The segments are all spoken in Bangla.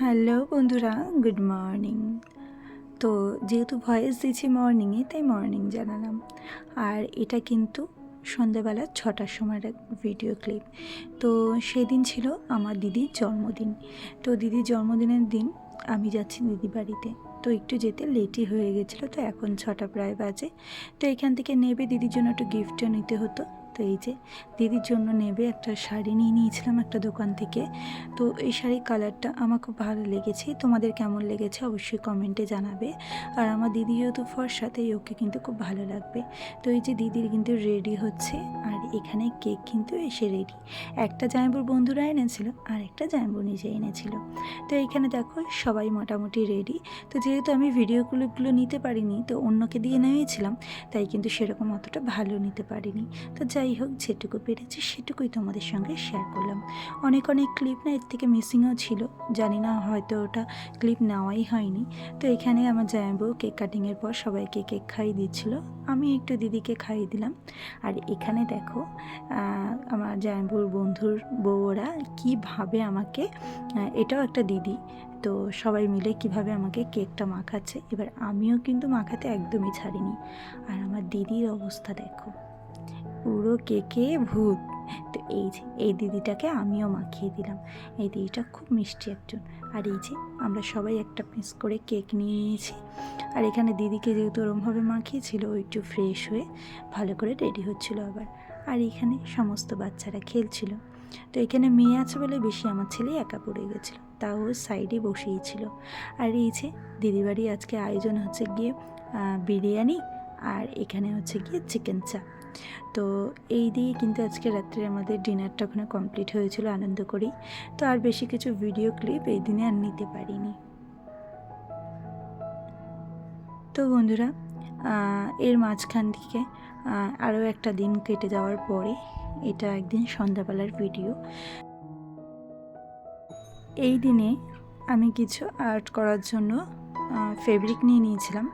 হ্যালো বন্ধুরা, গুড মর্নিং। তো যেহেতু ভয়েস দিচ্ছি মর্নিংয়ে, তাই মর্নিং জানালাম। আর এটা কিন্তু সন্ধ্যাবেলা 6টার সময়ের এক ভিডিও ক্লিপ। তো সেদিন ছিল আমার দিদির জন্মদিন। তো দিদির জন্মদিনের দিন আমি যাচ্ছি দিদি বাড়িতে। তো একটু যেতে লেটই হয়ে গেছিলো, তো এখন 6টা প্রায় বাজে। তো এখান থেকে নেবে দিদির জন্য একটু গিফটও নিতে হতো। তো এই যে দিদির জন্য নেবে একটা শাড়ি নিয়ে নিয়েছিলাম একটা দোকান থেকে। তো এই শাড়ির কালারটা আমার খুব ভালো লেগেছে। তোমাদের কেমন লেগেছে অবশ্যই কমেন্টে জানাবে। আর আমার দিদি যেহেতু ফর্সা, তাই ওকে কিন্তু খুব ভালো লাগবে। তো এই যে দিদির কিন্তু রেডি হচ্ছে, আর এখানে কেক কিন্তু এসে রেডি। একটা জামাইবাবুর বন্ধুরা এনেছিল, আর একটা জামাইবাবু নিজে এনেছিল। তো এইখানে দেখো সবাই মোটামুটি রেডি। তো যেহেতু আমি ভিডিও ক্লিপগুলো নিতে পারিনি, তো অন্যকে দিয়ে নিয়েছিলাম, তাই কিন্তু সেরকম অতটা ভালো নিতে পারিনি। তো যাই হোক, যেটুকু পেরেছি সেটুকুই তোমাদের সঙ্গে শেয়ার করলাম। অনেক ক্লিপ না এর থেকে মিসিংও ছিল, জানি না হয়তো ওটা ক্লিপ নেওয়াই হয়নি। তো এখানে আমার জামাইবাবু কেক কাটিংয়ের পর সবাইকে কেক খাইয়ে দিচ্ছিল, আমি একটু দিদিকে খাইয়ে দিলাম। আর এখানে দেখো আমার জামাইবাবুর বন্ধুর বউরা কীভাবে আমাকে, এটাও একটা দিদি, তো সবাই মিলে কিভাবে আমাকে কেকটা মাখাচ্ছে। এবার আমিও কিন্তু মাখাতে একদমই ছাড়িনি। আর আমার দিদির অবস্থা দেখো, পুরো কেকে ভূত। তো এই যে এই দিদিটাকে আমিও মাখিয়ে দিলাম। এই দিদিটা খুব মিষ্টি একজন। আর এই যে আমরা সবাই একটা পিস করে কেক নিয়ে নিয়েছি। আর এখানে দিদিকে যেহেতু ওরমভাবে মাখিয়েছিল, ও একটু ফ্রেশ হয়ে ভালো করে রেডি হচ্ছিল আবার। আর এখানে সমস্ত বাচ্চারা খেলছিল। তো এখানে মেয়ে আছে বলে বেশি আমার ছেলে একা পড়ে গেছিলো, তাও সাইডে বসিয়েছিল। আর এই যে দিদিবাড়ি আজকে আয়োজন হচ্ছে গিয়ে বিরিয়ানি, আর এখানে হচ্ছে গিয়ে চিকেন চাপ। তো এই দিয়ে কিন্তু আজকে রাত্রে আমাদের ডিনারটা ওখানে কমপ্লিট হয়েছিল আনন্দ করেই। তো আর বেশি কিছু ভিডিও ক্লিপ এই দিনে আর নিতে পারিনি। তো বন্ধুরা, এর মাঝখান থেকে আরও একটা দিন কেটে যাওয়ার পরে, এটা একদিন সন্ধ্যাবেলার ভিডিও। এই দিনে আমি কিছু আর্ট করার জন্য ফেব্রিক নিয়ে নিয়েছিলাম,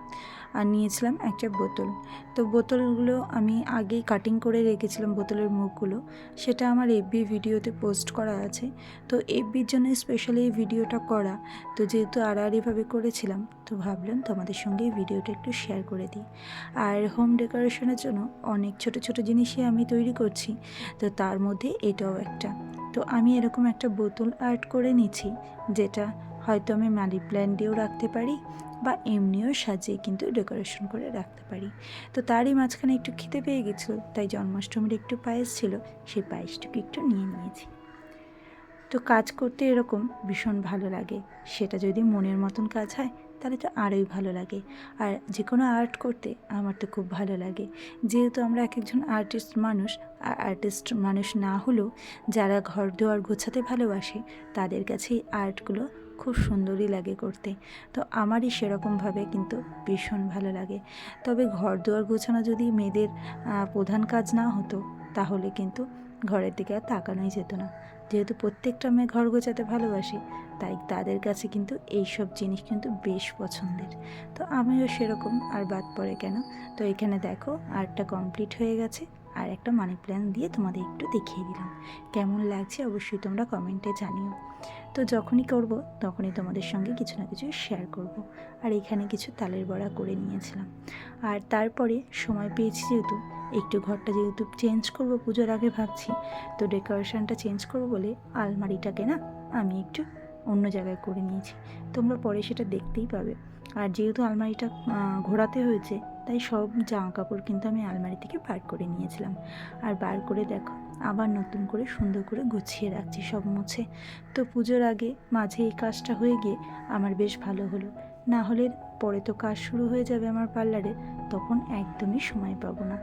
আর নিয়েছিলাম একটা বোতল। তো বোতলগুলো আমি আগেই কাটিং করে রেখেছিলাম, বোতলের মুখগুলো। সেটা আমার এফবি ভিডিওতে পোস্ট করা আছে। তো এফবির জন্য স্পেশালি এই ভিডিওটা করা। তো যেহেতু আড়াআড়িভাবে করেছিলাম, তো ভাবলাম তোমাদের সঙ্গে এই ভিডিওটা একটু শেয়ার করে দিই। আর হোম ডেকোরেশনের জন্য অনেক ছোট ছোট জিনিসই আমি তৈরি করছি, তো তার মধ্যে এটাও একটা। তো আমি এরকম একটা বোতল আর্ট করে নিচ্ছি, যেটা হয়তো আমি মানি প্ল্যান্ট দিয়েও রাখতে পারি, বা এমনিও সাজিয়ে কিন্তু ডেকোরেশন করে রাখতে পারি। তো তারই মাঝখানে একটু খিদে পেয়ে গেছিলো, তাই জন্মাষ্টমীর একটু পায়েস ছিল, সেই পায়েসটুকু একটু নিয়ে নিয়েছি। তো কাজ করতে এরকম ভীষণ ভালো লাগে। সেটা যদি মনের মতন কাজ হয়, তাহলে তো আরোই ভালো লাগে। আর যে কোনো আর্ট করতে আমার তো খুব ভালো লাগে। যেহেতু আমরা এক একজন আর্টিস্ট মানুষ, আর আর্টিস্ট মানুষ না হলেও যারা ঘর দুয়ার গোছাতে ভালোবাসে, তাদের কাছে এই আর্টগুলো খুব সুন্দরই লাগে করতে। তো আমারই সেরকমভাবে কিন্তু ভীষণ ভালো লাগে। তবে ঘর দুয়ার গোছানো যদি মেয়েদের প্রধান কাজ না হতো, তাহলে কিন্তু ঘরের দিকে আর তাকানোই যেত না। যেহেতু প্রত্যেকটা মেয়ে ঘর গোছাতে ভালোবাসে, তাই তাদের কাছে কিন্তু এইসব জিনিস কিন্তু বেশ পছন্দের। তো আমিও সেরকম, আর বাদ পড়ে কেন। তো এখানে দেখো আর্টটা কমপ্লিট হয়ে গেছে, আর একটা মানি প্ল্যান্ট দিয়ে তোমাদের একটু দেখিয়ে দিলাম। কেমন লাগছে অবশ্যই তোমরা কমেন্টে জানিও। তো যখনই করব, তখনই তোমাদের সঙ্গে কিছু না কিছু শেয়ার করব। আর এখানে কিছু তালের বড়া করে নিয়েছিলাম। আর তারপরে সময় পেয়েছি যেহেতু, একটু ঘরটা যেহেতু চেঞ্জ করব পুজোর আগে ভাবছি, তো ডেকোরেশনটা চেঞ্জ করবো বলে আলমারিটাকে না আমি একটু অন্য জায়গায় করে নিয়েছি। তোমরা পরে সেটা দেখতেই পাবে। আর যেহেতু আলমারিটা ঘোরাতে হয়েছে, তাই সব জামা কাপড় কিন্তু আমি আলমারি থেকে বার করে নিয়েছিলাম। আর বার করে দেখো আবার নতুন করে সুন্দর করে গুছিয়ে রাখছি সব মুছে। তো পুজোর আগে মাঝে এই কাজটা হয়ে গিয়ে আমার বেশ ভালো হলো। না হলে পরে তো কাজ শুরু হয়ে যাবে আমার পার্লারে, তখন একদমই সময় পাবো না।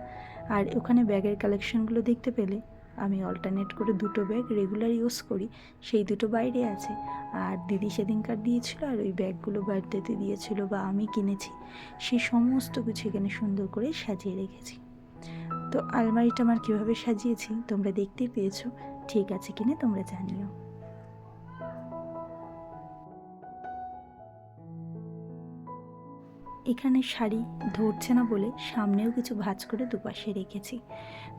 আর ওখানে ব্যাগের কালেকশনগুলো দেখতে পেলে, আমি অল্টারনেট করে দুটো ব্যাগ রেগুলার ইউজ করি, সেই দুটো বাইরে আছে। আর দিদি সেদিনকার দিয়েছিল, আর ওই ব্যাগগুলো বার্থডেতে দিয়েছিল বা আমি কিনেছি, সেই সমস্ত কিছু এখানে সুন্দর করে সাজিয়ে রেখেছি। তো আলমারিটা আমার কীভাবে সাজিয়েছি তোমরা দেখতেই পেয়েছো, ঠিক আছে কিনা তোমরা জানিও। এখানে শাড়ি ধরছে না বলে সামনেও কিছু ভাঁজ করে দুপাশে রেখেছি।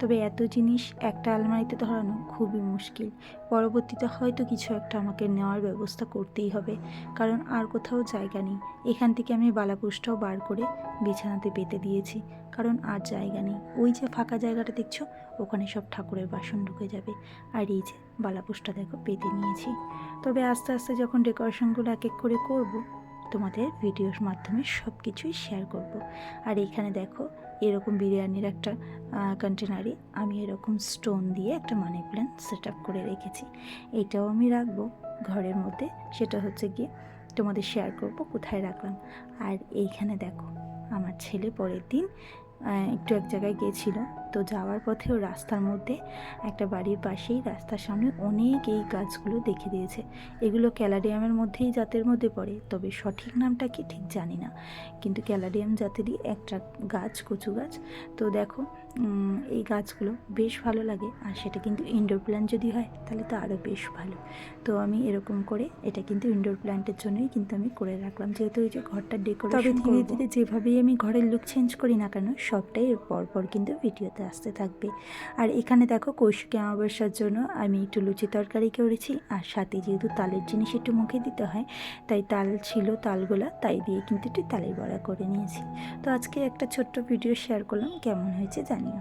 তবে এত জিনিস একটা আলমারিতে ধরানো খুবই মুশকিল। পরবর্তীতে হয়তো কিছু একটা আমাকে নেওয়ার ব্যবস্থা করতেই হবে, কারণ আর কোথাও জায়গা নেই। এখান থেকে আমি বালাপুষটাও বার করে বিছানাতে পেতে দিয়েছি, কারণ আর জায়গা নেই। ওই যে ফাঁকা জায়গাটা দেখছো, ওখানে সব ঠাকুরের বাসন ঢুকে যাবে। আর এই যে বালাপুষটা দেখো পেতে নিয়েছি। তবে আস্তে আস্তে যখন ডেকোরেশনগুলো এক এক করে করব, তোমাদের ভিডিওর মাধ্যমে সব কিছুই শেয়ার করব। আর এইখানে দেখো এরকম বিরিয়ানির একটা কন্টেনারে আমি এরকম স্টোন দিয়ে একটা মানি প্ল্যান্ট সেট আপ করে রেখেছি। এটাও আমি রাখবো ঘরের মধ্যে, সেটা হচ্ছে গিয়ে তোমাদের শেয়ার করব কোথায় রাখলাম। আর এইখানে দেখো আমার ছেলে পরের দিন একটু এক জায়গায় গিয়েছিল, তো যাওয়ার পথেও রাস্তার মধ্যে একটা বাড়ির পাশেই রাস্তার সামনে অনেক এই গাছগুলো দেখে দিয়েছে। এগুলো ক্যালাডিয়ামের মধ্যেই জাতের মধ্যে পড়ে, তবে সঠিক নামটা কি ঠিক জানি না, কিন্তু ক্যালাডিয়াম জাতেরই একটা গাছ, কচু গাছ। তো দেখো এই গাছগুলো বেশ ভালো লাগে, আর সেটা কিন্তু ইনডোর প্ল্যান্ট যদি হয় তাহলে তো আরও বেশ ভালো। তো আমি এরকম করে এটা কিন্তু ইনডোর প্ল্যান্টের জন্যই কিন্তু আমি করে রাখলাম, যেহেতু এই যে ঘরটা ডেকোরেশন। তবে ধীরে ধীরে যেভাবেই আমি ঘরের লুক চেঞ্জ করি না কেন, সবটাই এর পরপর কিন্তু ভিডিওতে আসতে থাকবে। আর এখানে দেখো কৌশিকী অমাবস্যার জন্য আমি একটু লুচি তরকারি করেছি, আর সাথে যেহেতু তালের জিনিস একটু মুখে দিতে হয়, তাই তাল ছিল, তালগোলা তাই দিয়ে কিন্তু একটু তালের বড়া করে নিয়েছি। তো আজকে একটা ছোট্ট ভিডিও শেয়ার করলাম, কেমন হয়েছে জানিও।